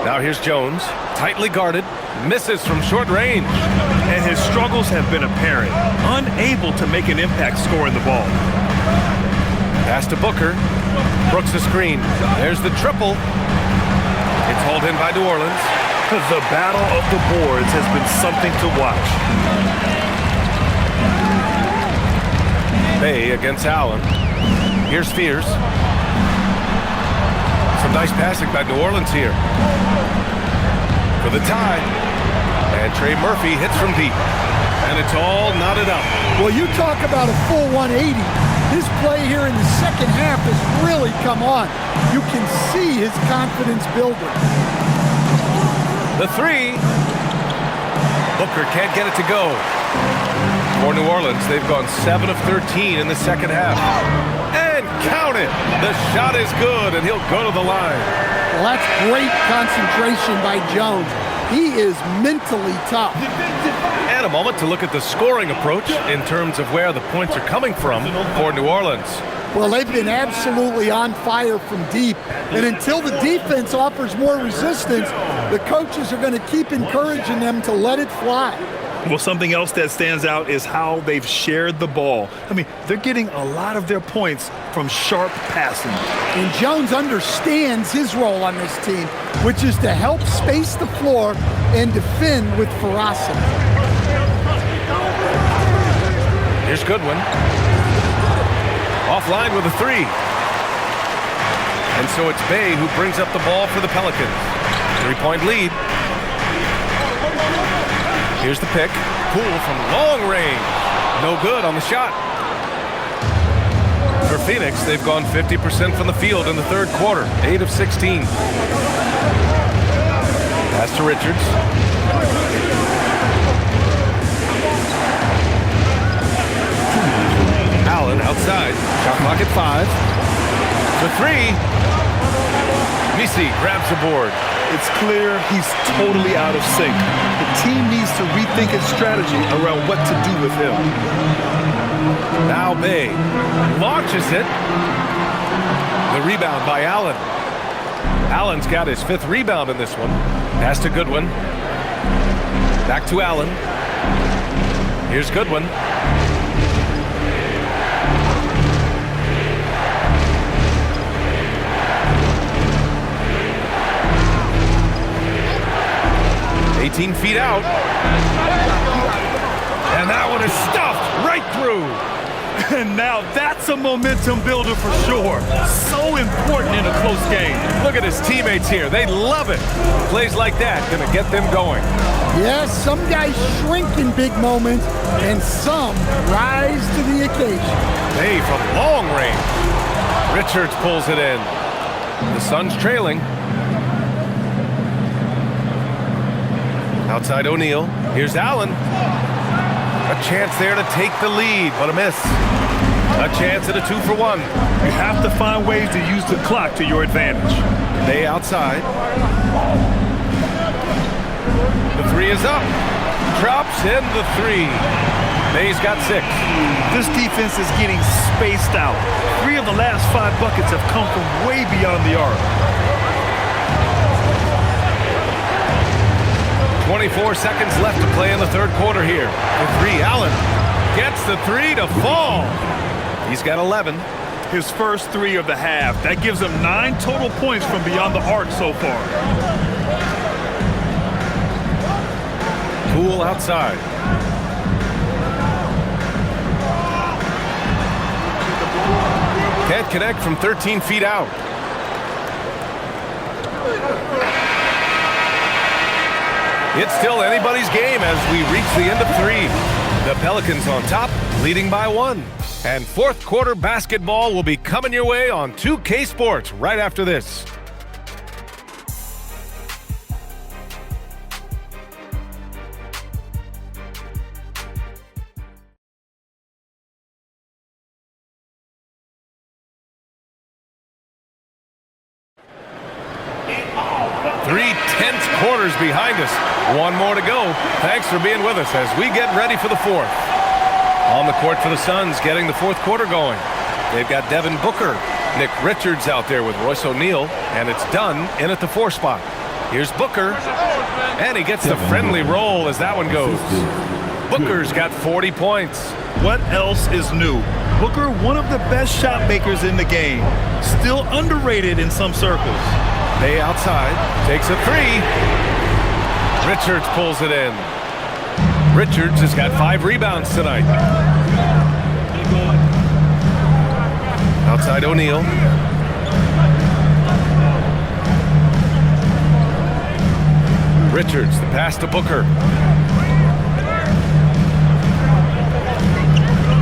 Now here's Jones, tightly guarded, misses from short range. And his struggles have been apparent, unable to make an impact scoring the ball. Pass to Booker. Brooks a screen. There's the triple. It's hauled in by New Orleans. The battle of the boards has been something to watch. Bay against Allen. Here's Fears. Some nice passing by New Orleans here. For the tie. And Trey Murphy hits from deep. And it's all knotted up. Well, you talk about a full 180. His play here in the second half has really come on. You can see his confidence building. The 3. Booker can't get it to go. For New Orleans, they've gone 7 of 13 in the second half. And count it! The shot is good, and he'll go to the line. Well, that's great concentration by Jones. He is mentally tough. And a moment to look at the scoring approach in terms of where the points are coming from for New Orleans. Well, they've been absolutely on fire from deep. And until the defense offers more resistance, the coaches are going to keep encouraging them to let it fly. Well, something else that stands out is how they've shared the ball. I mean, they're getting a lot of their points from sharp passing. And Jones understands his role on this team, which is to help space the floor and defend with ferocity. Here's Goodwin. Offline with a 3. And so it's Bay who brings up the ball for the Pelicans. 3-point lead. Here's the pick. Poole from long range. No good on the shot. For Phoenix, they've gone 50% from the field in the third quarter. 8 of 16. Pass to Richards. Allen outside. Shot clock at 5. The 3. Misi grabs the board. It's clear he's totally out of sync. The team needs to rethink its strategy around what to do with him. Now Bay launches it. The rebound by Allen. Allen's got his 5th rebound in this one. Pass to Goodwin. Back to Allen. Here's Goodwin. Feet out. And that one is stuffed right through. And now that's a momentum builder for sure. So important in a close game. Look at his teammates here. They love it. Plays like that gonna get them going. Yes, some guys shrink in big moments, and some rise to the occasion. Hey, from long range. Richards pulls it in. The Suns trailing. Outside O'Neal. Here's Allen. A chance there to take the lead, but a miss. A chance at a 2-for-1. You have to find ways to use the clock to your advantage. Bay outside. The 3 is up. Drops in the 3. Bay's got 6. This defense is getting spaced out. 3 of the last 5 buckets have come from way beyond the arc. 24 seconds left to play in the third quarter here. The 3, Allen gets the 3 to fall. He's got 11. His first 3 of the half. That gives him 9 total points from beyond the arc so far. Poole outside. Can't connect from 13 feet out. It's still anybody's game as we reach the end of 3. The Pelicans on top, leading by 1. And fourth quarter basketball will be coming your way on 2K Sports right after this. 3 tense quarters behind us. One more to go. Thanks for being with us as we get ready for the fourth. On the court for the Suns, getting the fourth quarter going. They've got Devin Booker, Nick Richards out there with Royce O'Neal, and it's Dunn in at the 4 spot. Here's Booker, and he gets the friendly roll as that one goes. Booker's got 40 points. What else is new? Booker, one of the best shot makers in the game. Still underrated in some circles. Bay outside, takes a 3. Richards pulls it in. Richards has got 5 rebounds tonight. Outside O'Neal. Richards, the pass to Booker.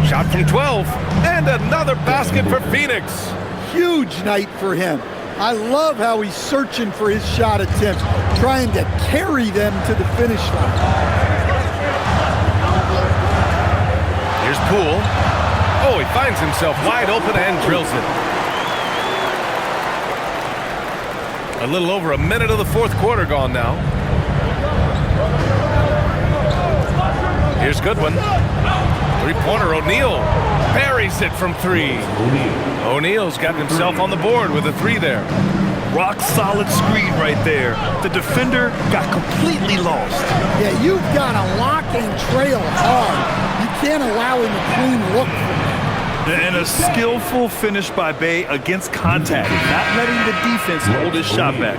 Shot from 12, and another basket for Phoenix. Huge night for him. I love how he's searching for his shot attempts, trying to carry them to the finish line. Here's Poole. Oh, he finds himself wide open and drills it. A little over a minute of the fourth quarter gone now. Here's Goodwin. Three-pointer, O'Neal buries it from 3. O'Neal's got himself on the board with a 3 there. Rock solid screen right there. The defender got completely lost. Yeah, you've got to lock and trail hard. You can't allow him a clean look from that. And a skillful finish by Bay against contact, not letting the defense hold his shot back.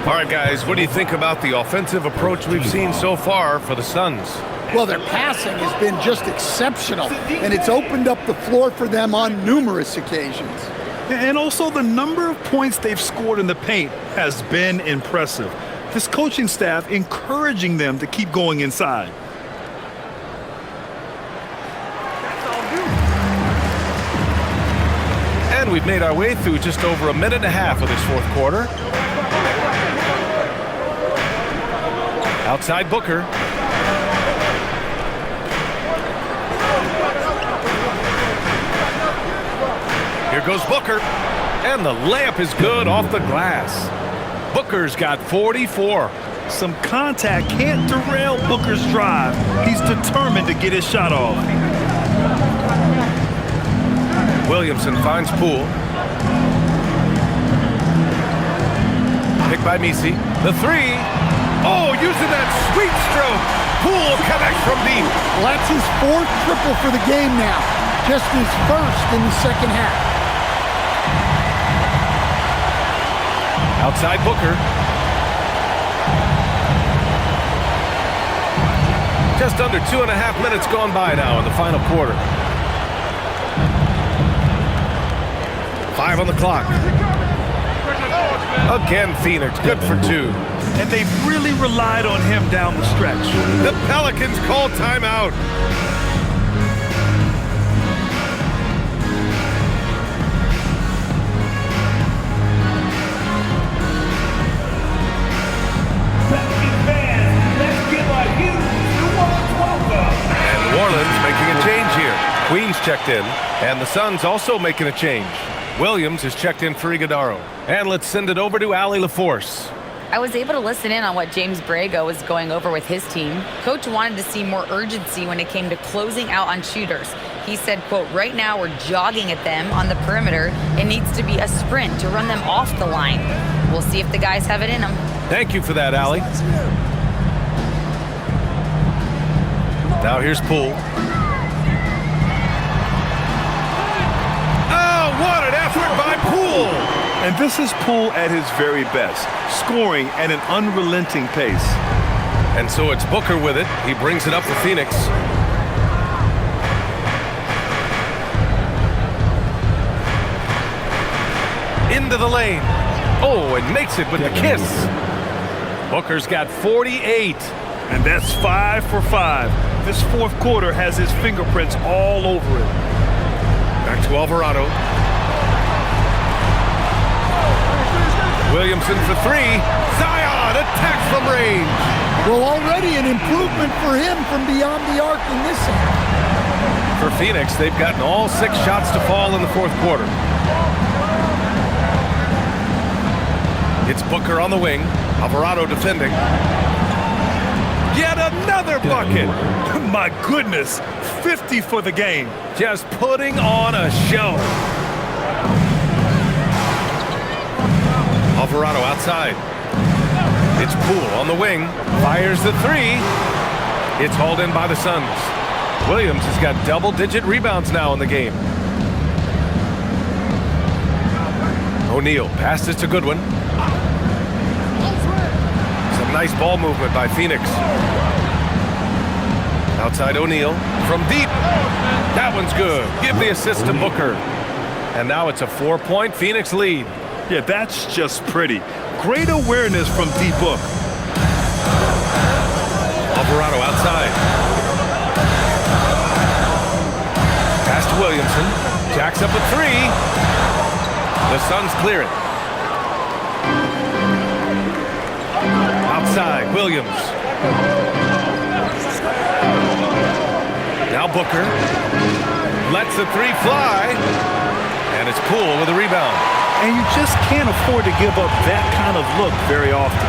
All right, guys, what do you think about the offensive approach we've seen so far for the Suns? Well, their passing has been just exceptional, and it's opened up the floor for them on numerous occasions. And also the number of points they've scored in the paint has been impressive. This coaching staff encouraging them to keep going inside. And we've made our way through just over a minute and a half of this fourth quarter. Outside Booker. Here goes Booker, and the layup is good off the glass. Booker's got 44. Some contact can't derail Booker's drive. He's determined to get his shot off. Williamson finds Poole. Picked by Misi. The 3. Oh, using that sweet stroke. Poole connects from deep. Well, that's his 4th triple for the game now. Just his 1st in the second half. Outside Booker. Just under 2.5 minutes gone by now in the final quarter. 5 on the clock. Again, Phoenix, good for 2. And they've really relied on him down the stretch. The Pelicans call timeout. And New Orleans making a change here. Queens checked in, and the Suns also making a change. Williams is checked in for Iguodaro. And let's send it over to Allie LaForce. I was able to listen in on what James Borrego was going over with his team. Coach wanted to see more urgency when it came to closing out on shooters. He said, quote, right now we're jogging at them on the perimeter. It needs to be a sprint to run them off the line. We'll see if the guys have it in them. Thank you for that, Allie. Now here's Poole. Oh, what an effort by Poole! And this is Poole at his very best, scoring at an unrelenting pace. And so it's Booker with it. He brings it up for Phoenix. Into the lane. Oh, and makes it with the kiss. Booker's got 48. And that's 5 for 5. This fourth quarter has his fingerprints all over it. Back to Alvarado. Williamson for 3. Zion attacks from range. Well, already an improvement for him from beyond the arc in this end. For Phoenix, they've gotten all 6 shots to fall in the fourth quarter. It's Booker on the wing. Alvarado defending. Yet another bucket. My goodness, 50 for the game. Just putting on a show. Alvarado outside. It's Poole on the wing. Fires the three. It's hauled in by the Suns. Williams has got double-digit rebounds now in the game. O'Neal passes to Goodwin. Some nice ball movement by Phoenix. Outside O'Neal from deep. That one's good. Give the assist to Booker. And now it's a 4-point Phoenix lead. Yeah, that's just pretty. Great awareness from D-Book. Alvarado outside. Pass to Williamson. Jacks up a three. The Suns clear it. Outside, Williams. Now Booker. Lets the three fly. And it's Poole with a rebound. And you just can't afford to give up that kind of look very often.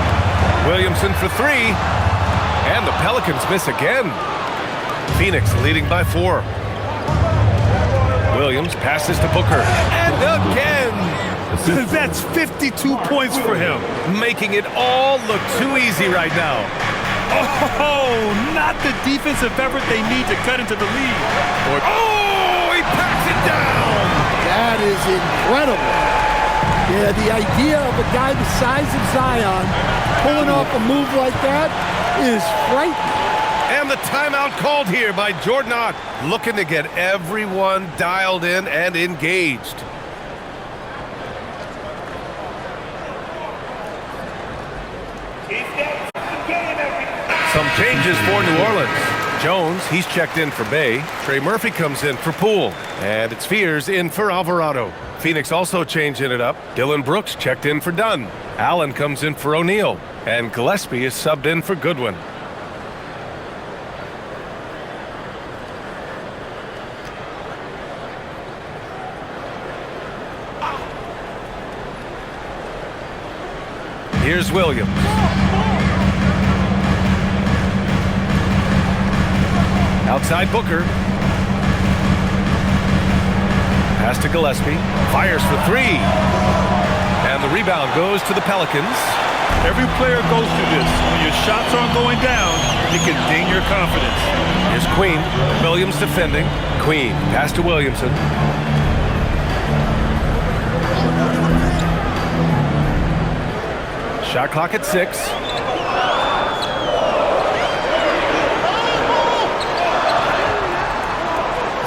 Williamson for three. And the Pelicans miss again. Phoenix leading by 4. Williams passes to Booker. And again! That's 52 points for him. Making it all look too easy right now. Oh, not the defensive effort they need to cut into the lead. Oh, he packs it down! That is incredible. Yeah, the idea of a guy the size of Zion pulling off a move like that is frightening. And the timeout called here by Jordan Ott, looking to get everyone dialed in and engaged. Some changes for New Orleans. Jones, he's checked in for Bay. Trey Murphy comes in for Poole. And it's Fears in for Alvarado. Phoenix also changing it up. Dylan Brooks checked in for Dunn. Allen comes in for O'Neal. And Gillespie is subbed in for Goodwin. Here's Williams. Outside Booker. Pass to Gillespie. Fires for three. And the rebound goes to the Pelicans. Every player goes through this. When your shots aren't going down, it can ding your confidence. Here's Queen. Williams defending. Queen. Pass to Williamson. Shot clock at 6.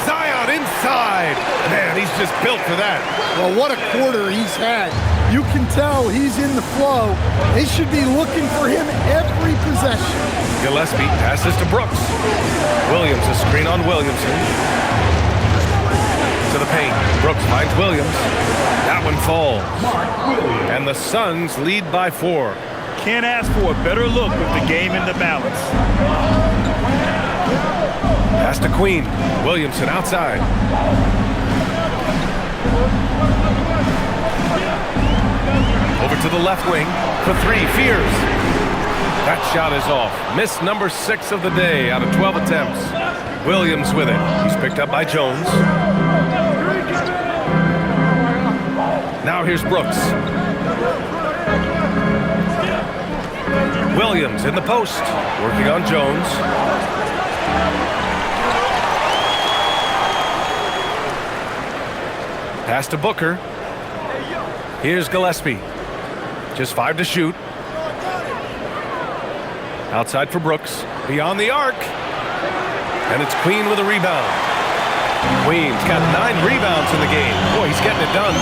Zion inside. Man, he's just built for that. Well, what a quarter he's had. You can tell he's in the flow. They should be looking for him every possession. Gillespie passes to Brooks. Williams, a screen on Williamson. To the paint. Brooks finds Williams. That one falls. And the Suns lead by 4. Can't ask for a better look with the game in the balance. Pass to Queen. Williamson outside. Over to the left wing for 3. Fears. That shot is off. Miss number 6 of the day out of 12 attempts. Williams with it. He's picked up by Jones. Now here's Brooks. Williams in the post. Working on Jones. Pass to Booker. Here's Gillespie. Just 5 to shoot. Outside for Brooks. Beyond the arc. And it's Queen with a rebound. Queen's got 9 rebounds in the game. Boy, he's getting it done.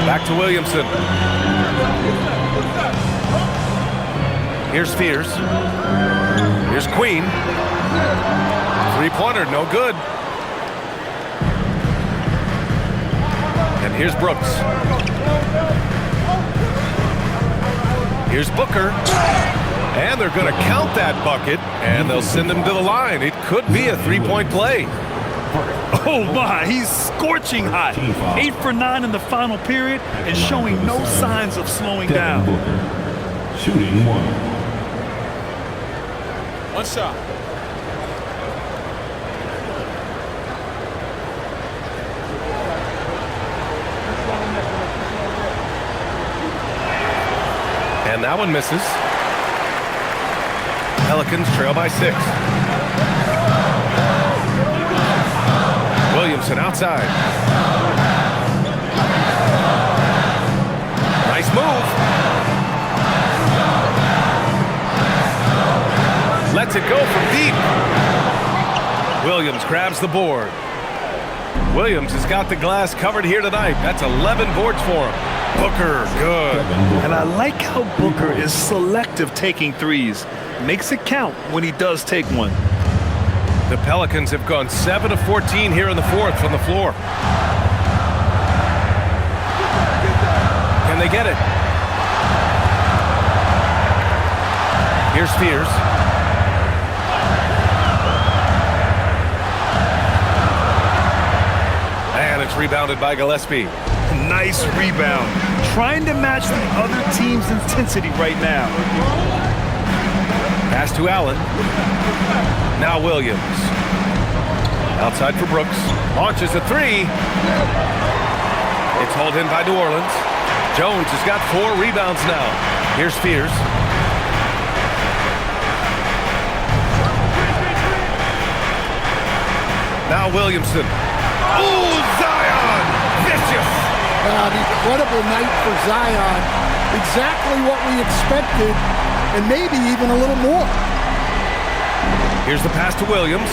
Back to Williamson. Here's Fears. Here's Queen. 3-pointer, no good. And here's Brooks. Here's Booker. And they're going to count that bucket, and they'll send him to the line. It could be a 3-point play. Oh my, he's scorching hot. 8 for 9 in the final period and showing no signs of slowing down. Devin Booker, shooting 1. One shot. And that one misses. Pelicans trail by 6. Williamson outside. Nice move. Lets it go from deep. Williams grabs the board. Williams has got the glass covered here tonight. That's 11 boards for him. Booker, good. And I like how Booker is selective taking threes. Makes it count when he does take one. The Pelicans have gone 7 of 14 here in the fourth from the floor. Can they get it? Here's Spears. And it's rebounded by Gillespie. Nice rebound. Trying to match the other team's intensity right now. Pass to Allen. Now Williams. Outside for Brooks. Launches a 3. It's hauled in by New Orleans. Jones has got 4 rebounds now. Here's Spears. Now Williamson. Oh, Zion! Vicious! An incredible night for Zion. Exactly what we expected, and maybe even a little more. Here's the pass to Williams.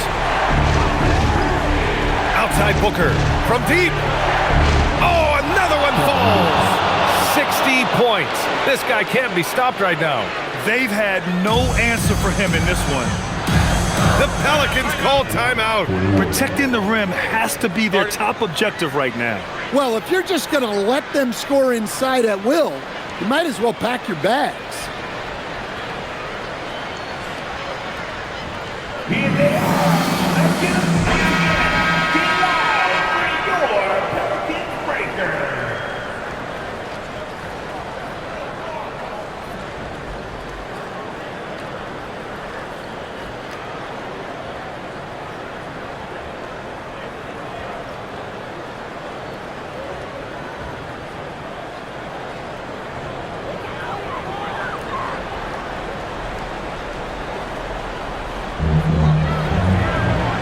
Outside Booker. From deep. Oh, another one falls. 60 points. This guy can't be stopped right now. They've had no answer for him in this one. The Pelicans call timeout. Protecting the rim has to be their top objective right now. Well, if you're just going to let them score inside at will, you might as well pack your bags. Here they are. Let's get them get live for your Pelicans Breaker.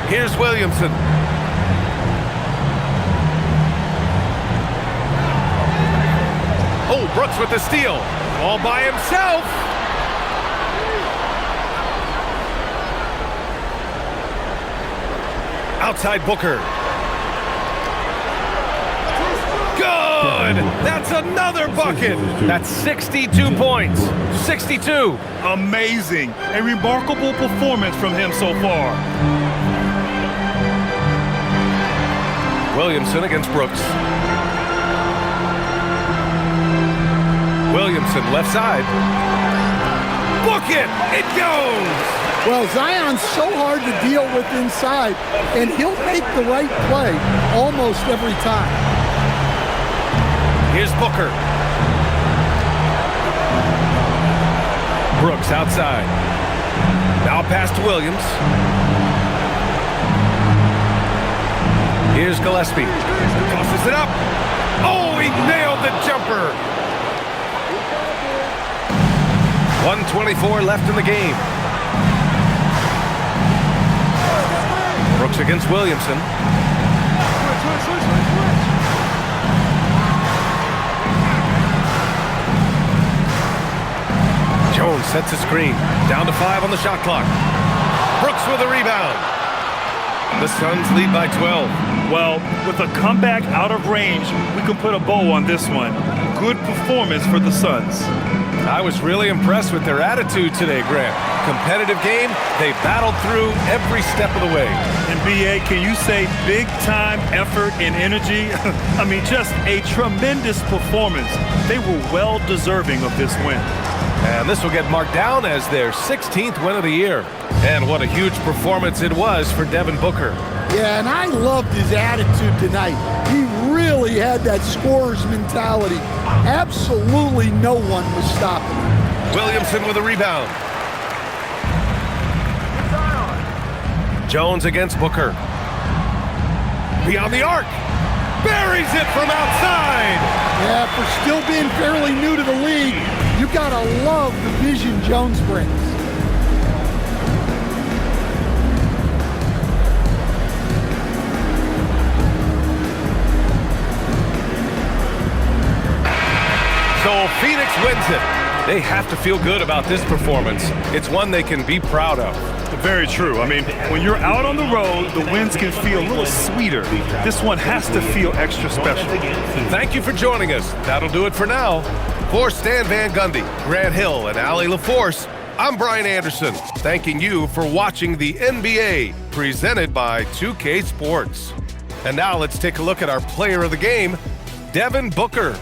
Here's Williamson. Oh, Brooks with the steal. All by himself. Outside Booker. Good! That's another bucket. That's 62 points. 62. Amazing. A remarkable performance from him so far. Williamson against Brooks. Williamson left side. Book it! It goes! Well, Zion's so hard to deal with inside, and he'll make the right play almost every time. Here's Booker. Brooks outside. Now pass to Williams. Here's Gillespie. Tosses it up. Oh, he nailed the jumper. 1:24 left in the game. Brooks against Williamson. Jones sets a screen. Down to 5 on the shot clock. Brooks with a rebound. The Suns lead by 12. Well, with a comeback out of range, we can put a bow on this one. Good performance for the Suns. I was really impressed with their attitude today, Grant. Competitive game, they battled through every step of the way. And BA, can you say big time effort and energy? I mean, just a tremendous performance. They were well deserving of this win. And this will get marked down as their 16th win of the year. And what a huge performance it was for Devin Booker. Yeah, and I loved his attitude tonight. He really had that scorer's mentality. Absolutely no one was stopping him. Williamson with a rebound. Jones against Booker. Beyond the arc. Buries it from outside. Yeah, for still being fairly new to the league, you gotta love the vision Jones brings. So Phoenix wins it. They have to feel good about this performance. It's one they can be proud of. Very true. I mean, when you're out on the road, the wins can feel a little sweeter. This one has to feel extra special. Thank you for joining us. That'll do it for now. For Stan Van Gundy, Grant Hill, and Allie LaForce, I'm Brian Anderson, thanking you for watching the NBA, presented by 2K Sports. And now let's take a look at our player of the game, Devin Booker.